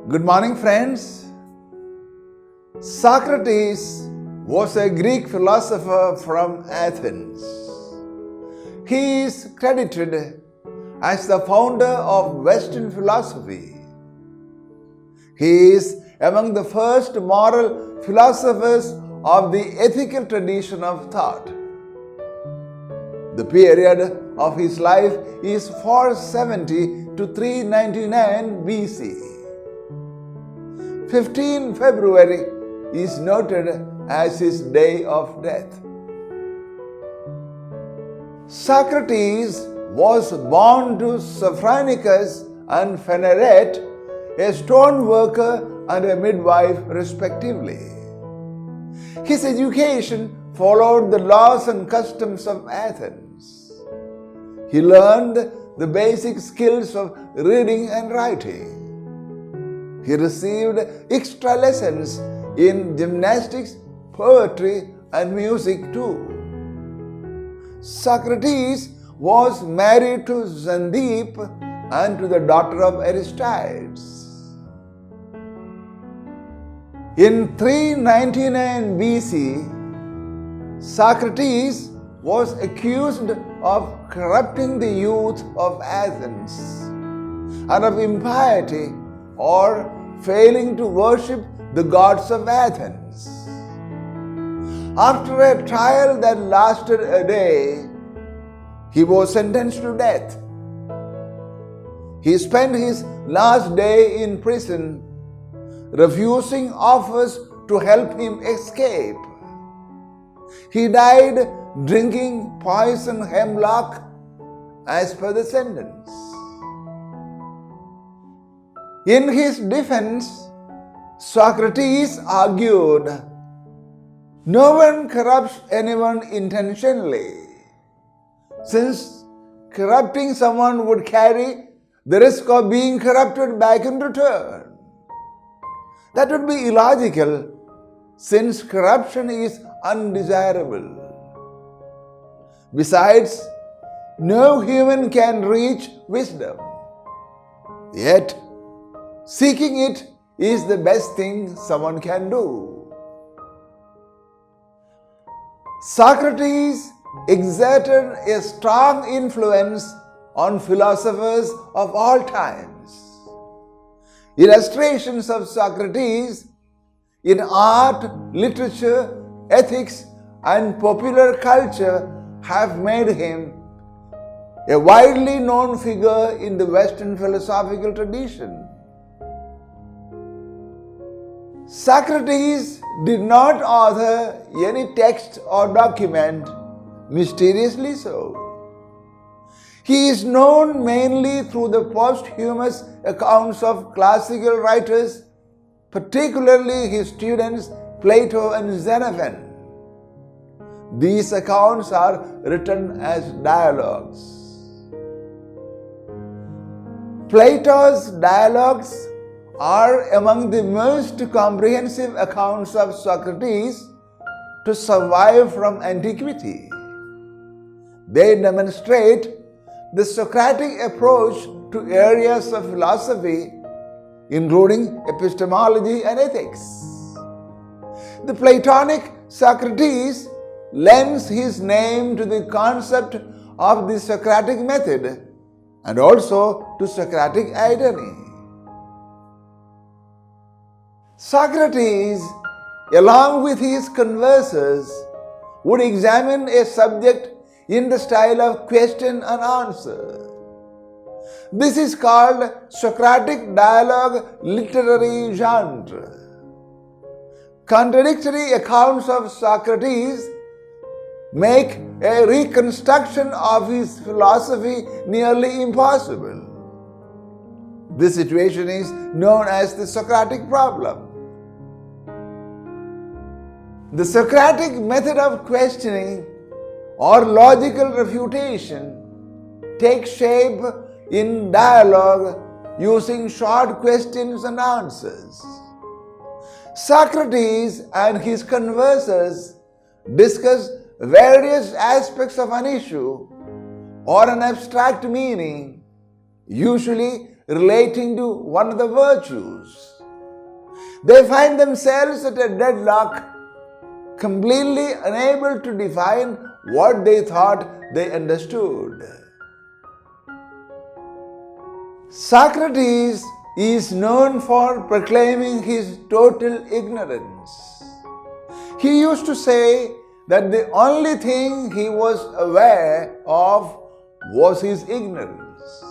Good morning, friends. Socrates was a Greek philosopher from Athens. He is credited as the founder of Western philosophy. He is among the first moral philosophers of the ethical tradition of thought. The period of his life is 470 to 399 BC. 15 February is noted as his day of death. Socrates was born to Sophroniscus and Phaenarete, a stoneworker and a midwife respectively. His education followed the laws and customs of Athens. He learned the basic skills of reading and writing. He received extra lessons in gymnastics, poetry, and music too. Socrates was married to Sandeep and to the daughter of Aristides. In 399 BC, Socrates was accused of corrupting the youth of Athens and of impiety or failing to worship the gods of Athens. After a trial that lasted a day, he was sentenced to death. He spent his last day in prison, refusing offers to help him escape. He died drinking poison hemlock as per the sentence. In his defense, Socrates argued, "No one corrupts anyone intentionally, since corrupting someone would carry the risk of being corrupted back in return. That would be illogical, since corruption is undesirable. Besides, no human can reach wisdom. Yet, seeking it is the best thing someone can do." Socrates exerted a strong influence on philosophers of all times. Illustrations of Socrates in art, literature, ethics, and popular culture have made him a widely known figure in the Western philosophical tradition. Socrates did not author any text or document, mysteriously so. He is known mainly through the posthumous accounts of classical writers, particularly his students Plato and Xenophon. These accounts are written as dialogues. Plato's dialogues are among the most comprehensive accounts of Socrates to survive from antiquity. They demonstrate the Socratic approach to areas of philosophy, including epistemology and ethics. The Platonic Socrates lends his name to the concept of the Socratic method and also to Socratic irony. Socrates, along with his conversers, would examine a subject in the style of question and answer. This is called Socratic dialogue literary genre. Contradictory accounts of Socrates make a reconstruction of his philosophy nearly impossible. This situation is known as the Socratic problem. The Socratic method of questioning or logical refutation takes shape in dialogue using short questions and answers. Socrates and his conversers discuss various aspects of an issue or an abstract meaning, usually relating to one of the virtues. They find themselves at a deadlock, completely unable to define what they thought they understood. Socrates is known for proclaiming his total ignorance. He used to say that the only thing he was aware of was his ignorance.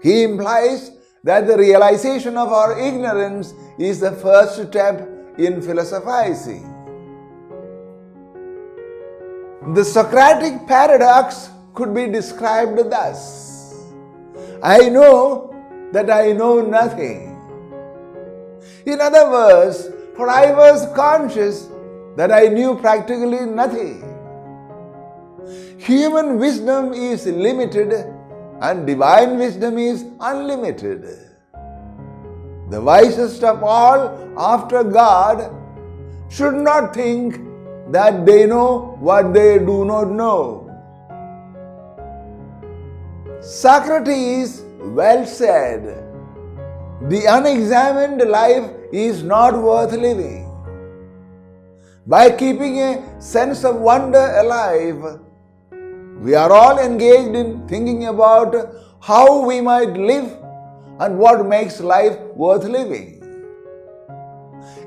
He implies that the realization of our ignorance is the first step in philosophizing. The Socratic paradox could be described thus: I know that I know nothing. In other words, for I was conscious that I knew practically nothing. Human wisdom is limited and divine wisdom is unlimited. The wisest of all, after God, should not think that they know what they do not know. Socrates well said, "The unexamined life is not worth living." By keeping a sense of wonder alive, we are all engaged in thinking about how we might live and what makes life worth living.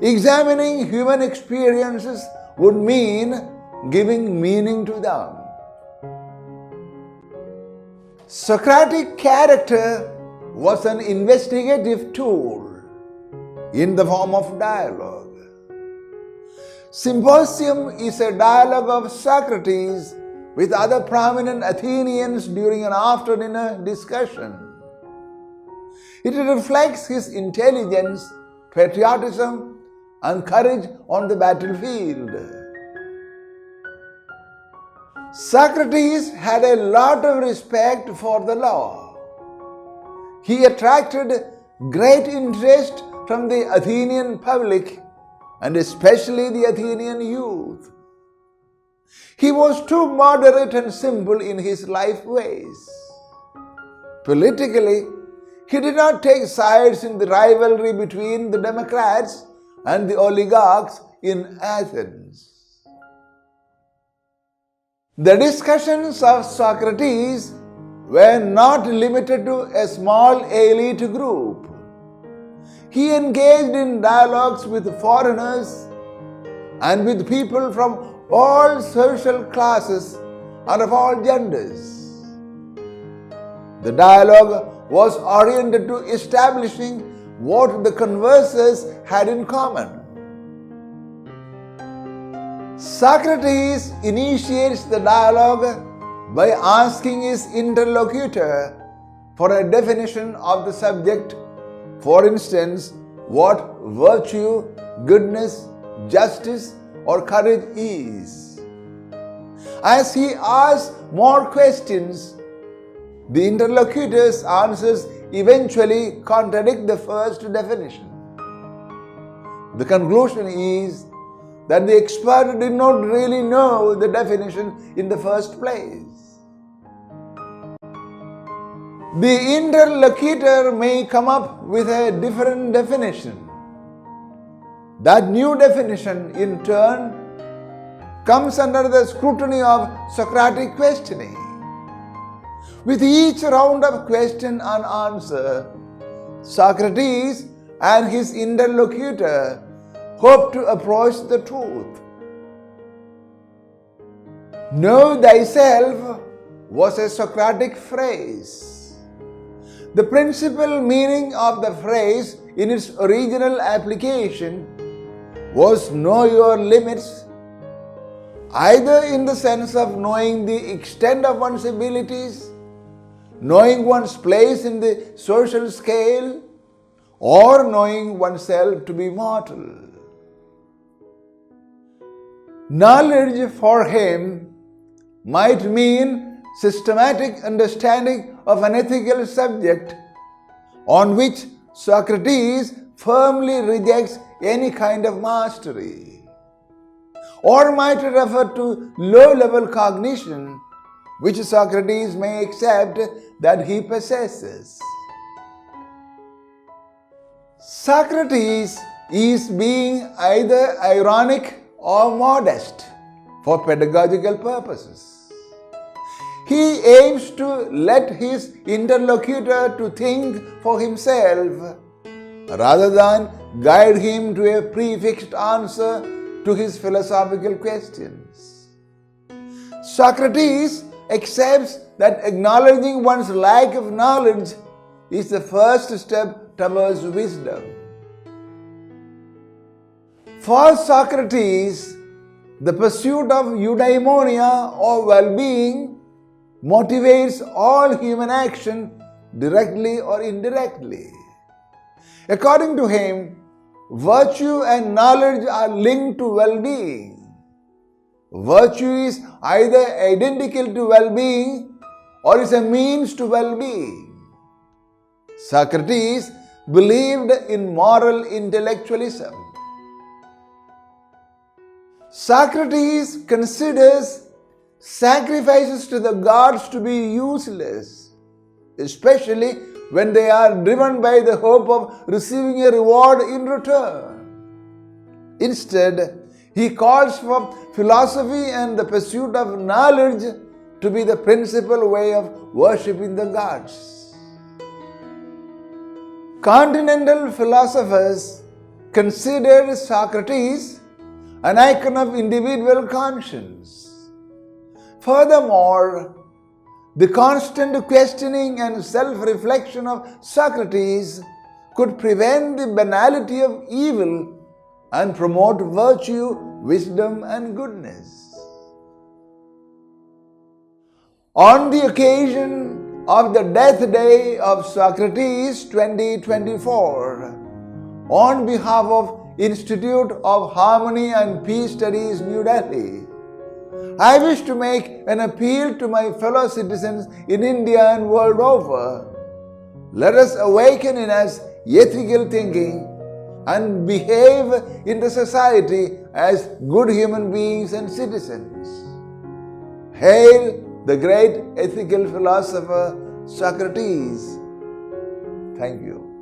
Examining human experiences would mean giving meaning to them. Socratic character was an investigative tool in the form of dialogue. Symposium is a dialogue of Socrates with other prominent Athenians during an after-dinner discussion. It reflects his intelligence, patriotism, and courage on the battlefield. Socrates had a lot of respect for the law. He attracted great interest from the Athenian public and especially the Athenian youth. He was too moderate and simple in his life ways. Politically, he did not take sides in the rivalry between the democrats and the oligarchs in Athens. The discussions of Socrates were not limited to a small elite group. He engaged in dialogues with foreigners and with people from all social classes and of all genders. The dialogue was oriented to establishing what the conversers had in common. Socrates initiates the dialogue by asking his interlocutor for a definition of the subject. For instance, what virtue, goodness, justice, or courage is. As he asks more questions, the interlocutor's answers eventually contradict the first definition. The conclusion is that the expert did not really know the definition in the first place. The interlocutor may come up with a different definition. That new definition, in turn, comes under the scrutiny of Socratic questioning. With each round of question and answer, Socrates and his interlocutor hope to approach the truth. Know thyself was a Socratic phrase. The principal meaning of the phrase in its original application was know your limits, either in the sense of knowing the extent of one's abilities, knowing one's place in the social scale, or knowing oneself to be mortal. Knowledge for him might mean systematic understanding of an ethical subject on which Socrates firmly rejects any kind of mastery, or might refer to low-level cognition which Socrates may accept that he possesses. Socrates is being either ironic or modest for pedagogical purposes. He aims to let his interlocutor to think for himself rather than guide him to a prefixed answer to his philosophical questions. Socrates accepts that acknowledging one's lack of knowledge is the first step towards wisdom. For Socrates, the pursuit of eudaimonia or well-being motivates all human action directly or indirectly. According to him, virtue and knowledge are linked to well-being. Virtue is either identical to well-being or is a means to well-being. Socrates believed in moral intellectualism. Socrates considers sacrifices to the gods to be useless, especially when they are driven by the hope of receiving a reward in return. Instead, he calls for philosophy and the pursuit of knowledge to be the principal way of worshipping the gods. Continental philosophers considered Socrates an icon of individual conscience. Furthermore, the constant questioning and self-reflection of Socrates could prevent the banality of evil and promote virtue, wisdom, and goodness. On the occasion of the death day of Socrates 2024, on behalf of Institute of Harmony and Peace Studies, New Delhi, I wish to make an appeal to my fellow citizens in India and world over. Let us awaken in us ethical thinking and behave in the society as good human beings and citizens. Hail the great ethical philosopher Socrates. Thank you.